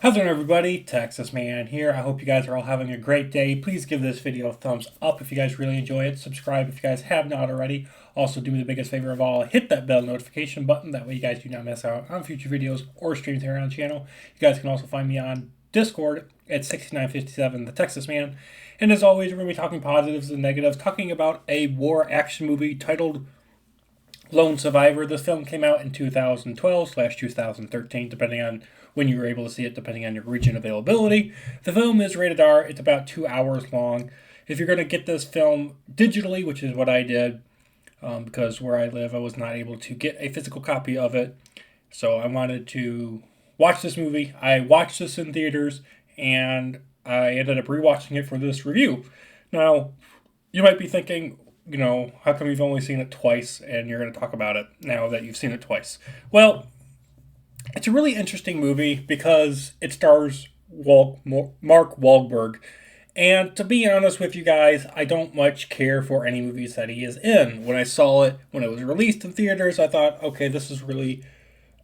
How's it going, everybody? Texas Man here. I hope you guys are all having a great day. Please give this video a thumbs up if you guys really enjoy it. Subscribe if you guys have not already. Also, do me the biggest favor of all, hit that bell notification button. That way you guys do not miss out on future videos or streams here on the channel. You guys can also find me on Discord at 6957, the Texas Man. And as always, we're going to be talking positives and negatives, talking about a war action movie titled Lone Survivor. This film came out in 2012/2013, depending on when you were able to see it, depending on your region availability. The film is rated R. It's about 2 hours long. If you're going to get this film digitally, which is what I did, because where I live, I was not able to get a physical copy of it. So I wanted to watch this movie. I watched this in theaters, and I ended up rewatching it for this review. Now, you might be thinking, how come you've only seen it twice and you're going to talk about it now that you've seen it twice? Well, it's a really interesting movie because it stars Mark Wahlberg. And to be honest with you guys, I don't much care for any movies that he is in. When I saw it, when it was released in theaters, I thought, okay, this is really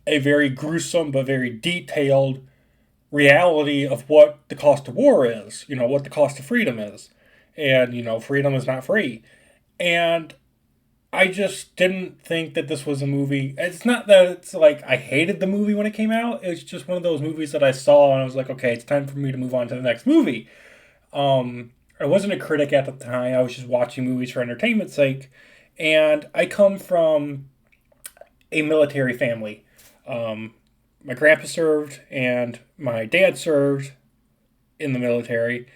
a very gruesome but very detailed reality of what the cost of war is, what the cost of freedom is. And, freedom is not free. And I just didn't think that this was a movie. It's not that it's like I hated the movie when it came out. It's just one of those movies that I saw and I was like, okay, it's time for me to move on to the next movie. I wasn't a critic at the time. I was just watching movies for entertainment's sake. And I come from a military family. My grandpa served and my dad served in the military.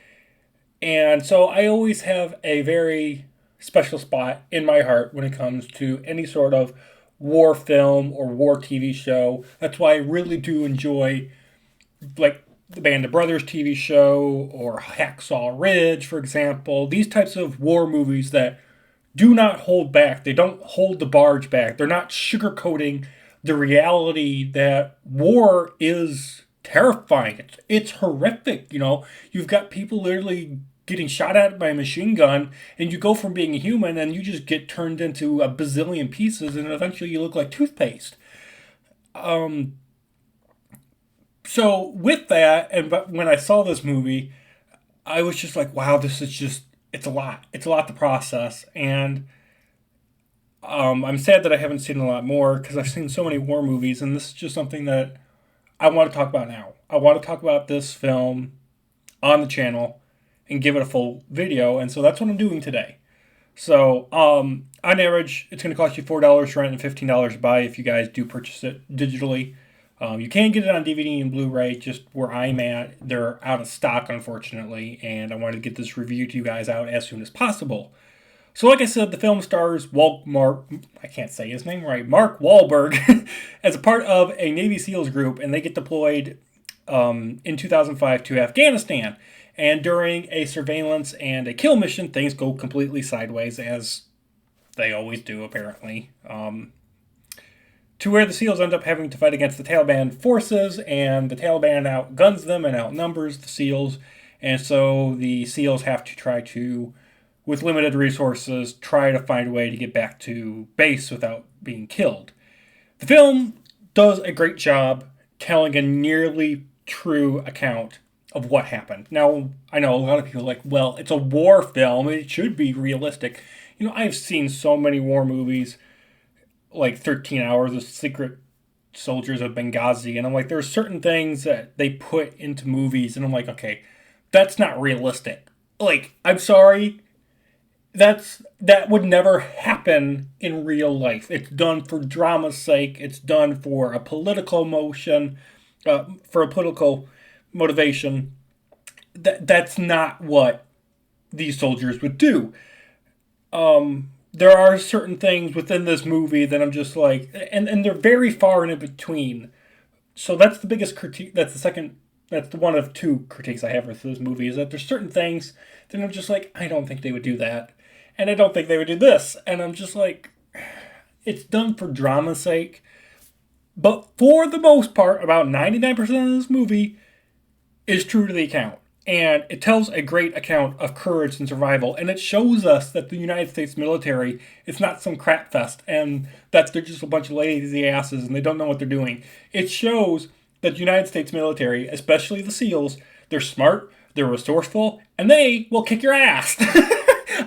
And so I always have a very special spot in my heart when it comes to any sort of war film or war TV show. That's why I really do enjoy, like, the Band of Brothers TV show or Hacksaw Ridge, for example. These types of war movies that do not hold back. They don't hold the barge back. They're not sugarcoating the reality that war is terrifying. It's horrific. You've got people literally getting shot at by a machine gun, and you go from being a human and you just get turned into a bazillion pieces, and eventually you look like toothpaste. So with that, and but when I saw this movie, I was just like, wow, this is just it's a lot. It's a lot to process, and I'm sad that I haven't seen a lot more because I've seen so many war movies, and this is just something that I want to talk about now. I want to talk about this film on the channel and give it a full video, and so that's what I'm doing today. So, on average, it's going to cost you $4 to rent and $15 to buy if you guys do purchase it digitally. You can get it on DVD and Blu-ray, just where I'm at. They're out of stock, unfortunately, and I wanted to get this review to you guys out as soon as possible. So, like I said, the film stars I can't say his name right, Mark Wahlberg, as a part of a Navy SEALs group, and they get deployed in 2005 to Afghanistan. And during a surveillance and a kill mission, things go completely sideways, as they always do, apparently. To where the SEALs end up having to fight against the Taliban forces, and the Taliban outguns them and outnumbers the SEALs. And so the SEALs have to try to, with limited resources, try to find a way to get back to base without being killed. The film does a great job telling a nearly true account of what happened. Now, I know a lot of people are like, well, it's a war film. It should be realistic. I've seen so many war movies, like 13 Hours of Secret Soldiers of Benghazi, and I'm like, there are certain things that they put into movies, and I'm like, okay, that's not realistic. Like, I'm sorry, that would never happen in real life. It's done for drama's sake. It's done for a political motion, for a political motivation. That's not what these soldiers would do. There are certain things within this movie that I'm just like, and they're very far in between. So that's the biggest critique. That's the one of two critiques I have with this movie, is that there's certain things that I'm just like, I don't think they would do that. And I don't think they would do this. And I'm just like, it's done for drama's sake. But for the most part, about 99% of this movie is true to the account. And it tells a great account of courage and survival. And it shows us that the United States military is not some crap fest and that they're just a bunch of lazy asses and they don't know what they're doing. It shows that the United States military, especially the SEALs, they're smart, they're resourceful, and they will kick your ass.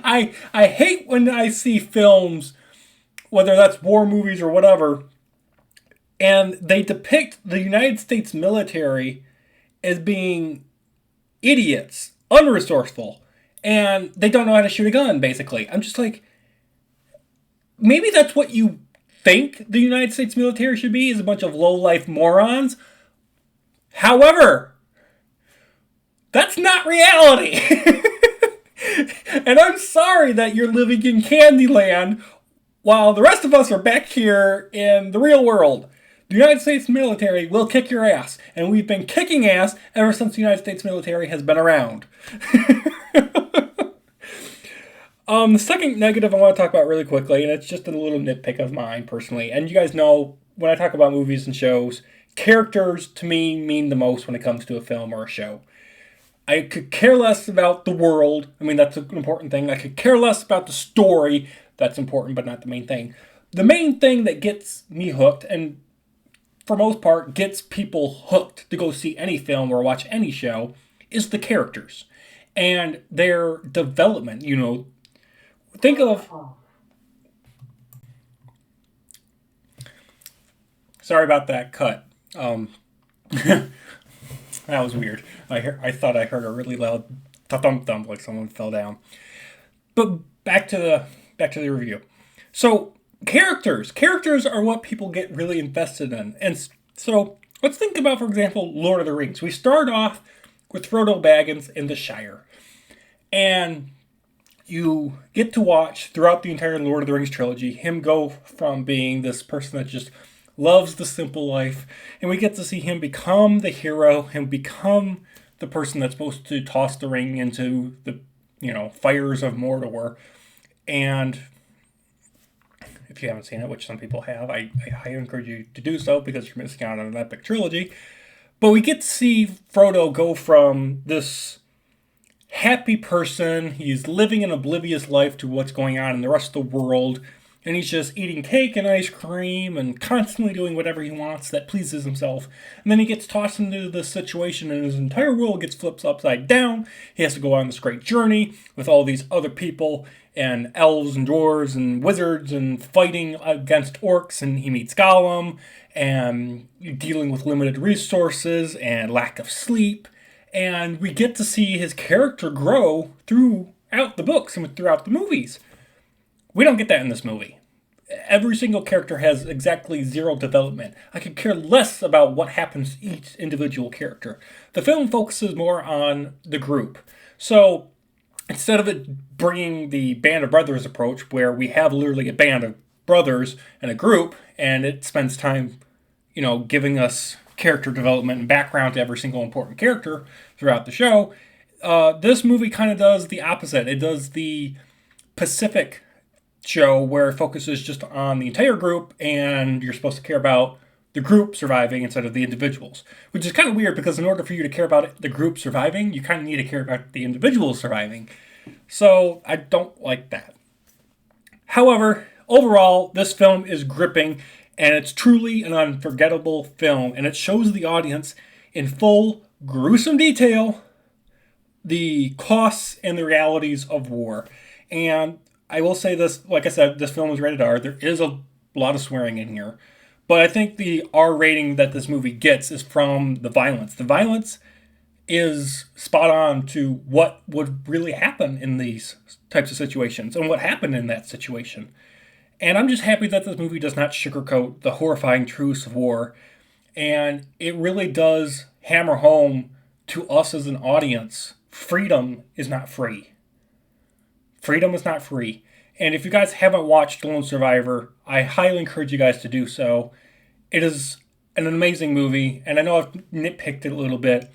I hate when I see films, whether that's war movies or whatever, and they depict the United States military as being idiots, unresourceful, and they don't know how to shoot a gun, basically. I'm just like, maybe that's what you think the United States military should be, is a bunch of low-life morons. However, that's not reality. And I'm sorry that you're living in Candyland while the rest of us are back here in the real world. The United States military will kick your ass, and we've been kicking ass ever since the United States military has been around. The second negative I want to talk about really quickly, and it's just a little nitpick of mine personally, and you guys know when I talk about movies and shows, characters to me mean the most when it comes to a film or a show. I could care less about the world. I mean, that's an important thing. I could care less about the story. That's important, but not the main thing. The main thing that gets me hooked, and for most part gets people hooked to go see any film or watch any show, is the characters and their development. You know, think of... Sorry about that cut. That was weird. I thought I heard a really loud thump thump like someone fell down. But back to the review. So characters are what people get really invested in. And so let's think about, for example, Lord of the Rings. We start off with Frodo Baggins in the Shire. And you get to watch throughout the entire Lord of the Rings trilogy him go from being this person that just loves the simple life, and we get to see him become the hero and become the person that's supposed to toss the ring into the, fires of Mordor. And if you haven't seen it, which some people have, I highly encourage you to do so because you're missing out on an epic trilogy. But we get to see Frodo go from this happy person, he's living an oblivious life to what's going on in the rest of the world, and he's just eating cake and ice cream and constantly doing whatever he wants that pleases himself. And then he gets tossed into this situation and his entire world gets flipped upside down. He has to go on this great journey with all these other people and elves and dwarves and wizards and fighting against orcs, and he meets Gollum and dealing with limited resources and lack of sleep. And we get to see his character grow throughout the books and throughout the movies. We don't get that in this movie. Every single character has exactly zero development. I could care less about what happens to each individual character. The film focuses more on the group. So instead of it bringing the Band of Brothers approach, where we have literally a band of brothers and a group, and it spends time, giving us character development and background to every single important character throughout the show, this movie kind of does the opposite. It does the Pacific show where it focuses just on the entire group and you're supposed to care about the group surviving instead of the individuals, which is kind of weird because in order for you to care about the group surviving, you kind of need to care about the individuals surviving. So I don't like that. However, overall, this film is gripping and it's truly an unforgettable film, and it shows the audience in full, gruesome detail the costs and the realities of war. And I will say this, like I said, this film is rated R. There is a lot of swearing in here. But I think the R rating that this movie gets is from the violence. The violence is spot on to what would really happen in these types of situations and what happened in that situation. And I'm just happy that this movie does not sugarcoat the horrifying truths of war. And it really does hammer home to us as an audience, freedom is not free. Freedom is not free. And if you guys haven't watched Lone Survivor, I highly encourage you guys to do so. It is an amazing movie, and I know I've nitpicked it a little bit,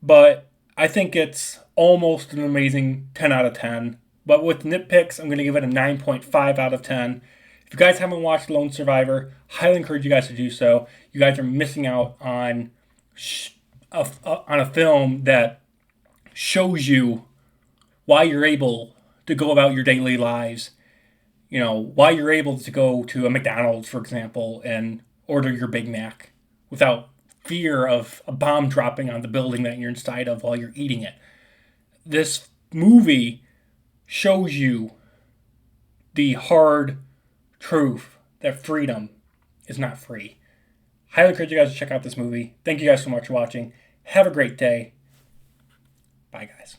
but I think it's almost an amazing 10 out of 10. But with nitpicks, I'm going to give it a 9.5 out of 10. If you guys haven't watched Lone Survivor, highly encourage you guys to do so. You guys are missing out on a film that shows you why you're able to go about your daily lives. Why you're able to go to a McDonald's, for example, and order your Big Mac without fear of a bomb dropping on the building that you're inside of while you're eating it. This movie shows you the hard truth that freedom is not free. Highly encourage you guys to check out this movie. Thank you guys so much for watching. Have a great day. Bye, guys.